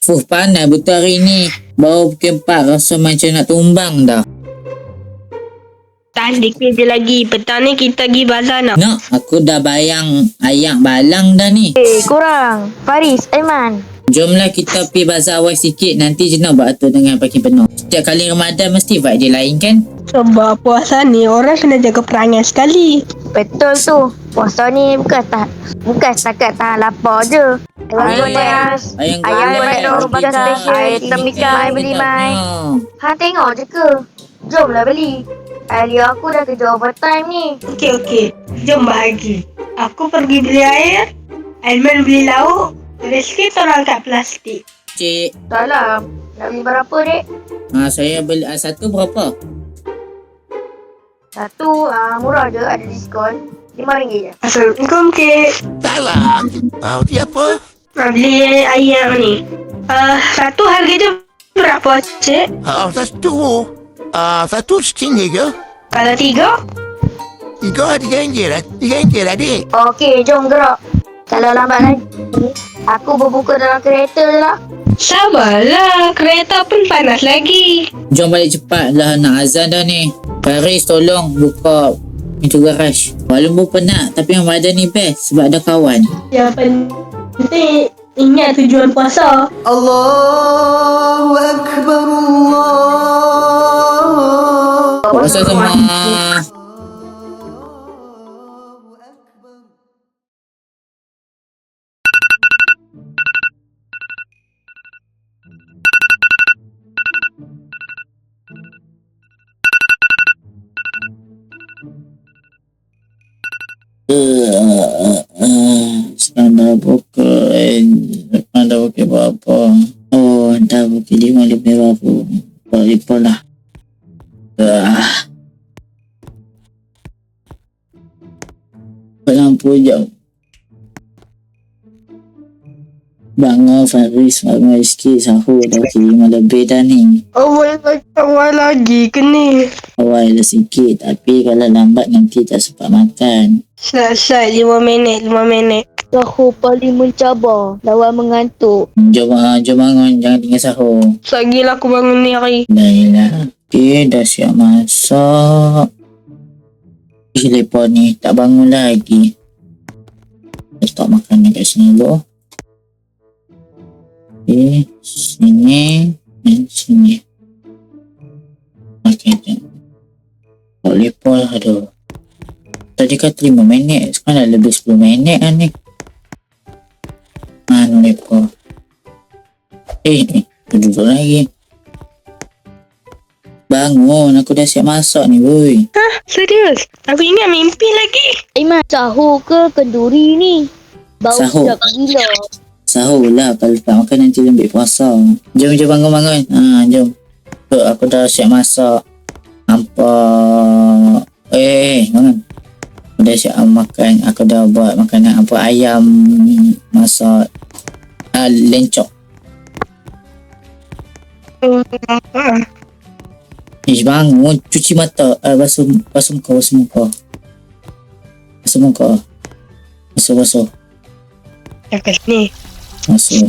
Fuh, panas betul hari ni. Baru pukul 4 rasa macam nak tumbang dah. Tak ada kerja lagi. Petang ni kita pergi bazar nak. Nak, aku dah bayang ayak balang dah ni. Korang, Faris, Aiman. Jomlah kita pergi bazar awal sikit. Nanti jenak buat atur dengan parking penuh. Setiap kali Ramadan mesti vibe dia lain kan? Sebab puasa ni orang kena jaga perangai sekali. Betul tu. Puasa ni bukan setakat tahan lapar je. Ayam panas, ayam goreng, bagas special, item ikan, mai beli mai. Hang tengok je ke? Jomlah beli. Hari aku dah kerja overtime ni. Okey. Jom bahagi. Aku pergi beli air. Aiman beli lauk. Rizky tolong angkat plastik. Cik, Salam. Nak beli berapa, dek? saya beli satu berapa? Satu, murah je, ada diskon. RM5 je. Assalamualaikum, Cik. Salam. Dia apa? Nak beli ayam ni. Satu harga je berapa, Cik? Satu setengah je. Kalau tiga? Tiga ringgit lah, dik. Okey, jom gerak. Kalau lambat lagi, aku berbuka dalam kereta je lah. Sabarlah, kereta pun panas lagi. Jom balik cepat lah, nak azan dah ni. Faris tolong buka pintu garaj. Walaupun penat tapi Ramadan ni best sebab ada kawan. Yang penting ingat tujuan puasa. Allahu Akbar, Allah. Puasa semua. Sekarang dah pukul berapa? Oh, dah pukul 5 lebih berapa? Lupa lah. Lampu jauh. Bangun Faris, bangun sikit, sahur dah pukul 5 lebih dah ni. Awal lagi ke ni? Awal dah sikit, tapi kalau lambat nanti tak sempat makan. Sat 5 minit. Sahur paling mencabar. Lawan mengantuk. Jom bangun, jangan tinggal sahur. Sagilah aku bangun ni hari. Dah. Okay, dah siap masak. Lepas ni tak bangun lagi. Letak makanan kat sini dulu. Okay, sini dan sini. Okay, tak lepas lah. Aduh, tadi kata 5 minit, sekarang dah lebih 10 minit lah ni. Mana lepas. Duduk lagi. Bangun, aku dah siap masak ni, boy. Serius? Aku ingat mimpi lagi. Aiman, sahur ke kenduri ni? Bau Sahur. sedap gila. Sahur lah, kalau tak makan nanti lembik puasa. Jom bangun. Jom. Tuh, aku dah siap masak. Nampak. Bangun. Aku dah siap makan. Aku dah buat makanan ayam masak lencok. Bangun, cuci mata. Basuh muka. Basuh. Yang kat sini. Masuk.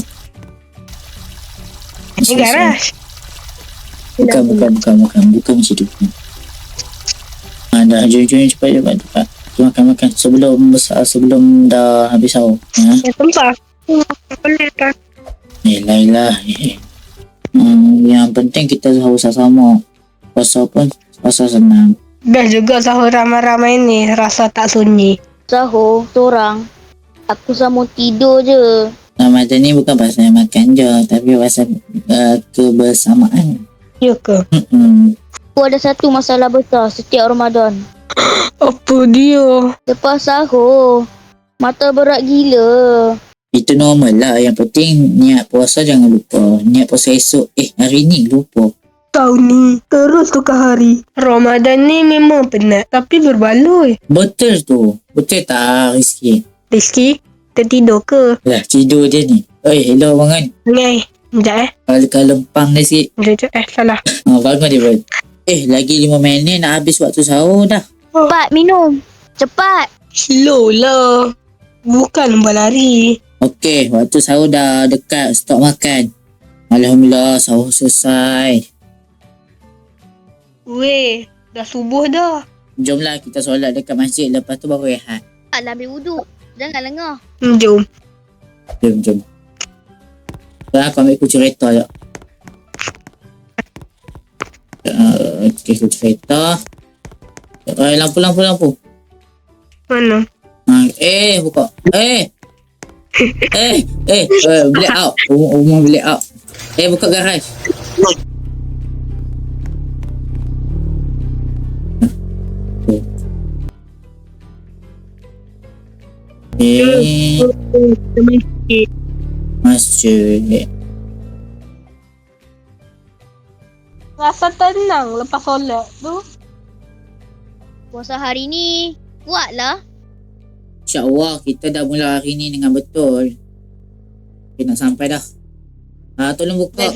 Ini garaj. Bukan macam tu. Dah jom cepat. Makan sebelum dah habis sahur. Yang tempat. Boleh tak? Yelah. Yang penting kita sahur sama. Puasa pun puasa senang. Best juga sahur ramai-ramai ni. Rasa tak sunyi. Sahur, seorang. Aku sama tidur je. Ramadan ni bukan pasal makan je, tapi pasal kebersamaan. Ya ke? Aku ada satu masalah besar setiap Ramadan. Apa dia? Lepas sahur, mata berat gila. Itu normal lah. Yang penting niat puasa jangan lupa. Niat puasa esok. Hari ni lupa. Kau ni terus tukar hari. Ramadan ni memang penat tapi berbaloi. Betul tu. Betul tak, Rizky? Rizky, tertidur ke? Lah, tidur je ni. Hello, bangun. Ngai, sekejap Kalau lempang dah sikit. salah. Bangun dia, bro. Lagi 5 minit nak habis waktu sahur dah. Cepat minum. Cepat. Slow lah. Bukan lomba lari. Okey, waktu sahur dah dekat. Stop makan. Alhamdulillah, sahur selesai. Weh, dah subuh dah. Jomlah kita solat dekat masjid, lepas tu baru rehat. Taklah ambil wuduk. Jangan lengah. Jom. Jom. Aku ambil kunci kereta je. Okay, kunci kereta. Lampu. Mana? Buka. Black out. Rumah black out. Buka garage. Masjid. Rasa tenang lepas solat tu. Puasa hari ni kuatlah. InsyaAllah kita dah mula hari ni dengan betul. Okay, nak sampai dah. Tolong buka.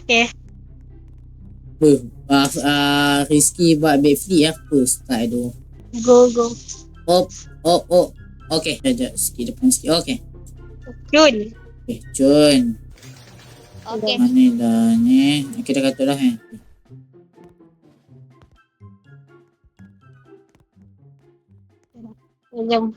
Okey. Rizky buat backflip apa start tu. Go. Oh. Okay, sekejap. Sikit depan sikit. Okay. Jun. Okay, Jun. Okey. Mana dah ni? Okay, dah kata dah Jom.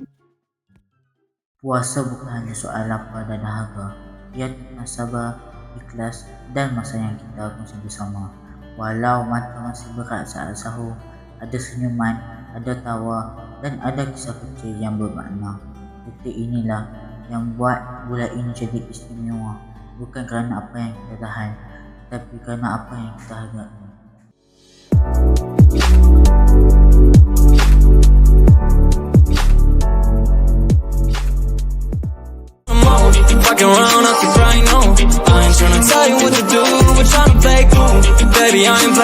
Puasa bukan hanya soal lapar dan dahaga. Ia tentang sabar, ikhlas dan masa yang kita kongsi bersama. Walau mata masih berat saat sahur, ada senyuman, ada tawa dan ada kisah kecil yang bermakna. Detik inilah yang buat bulan ini jadi istimewa. Bukan kerana apa yang kita tahan, tapi kerana apa yang kita hargai. Fucking around, I keep right on. I ain't tryna tell you what to do, we're tryna play cool. Baby, I ain't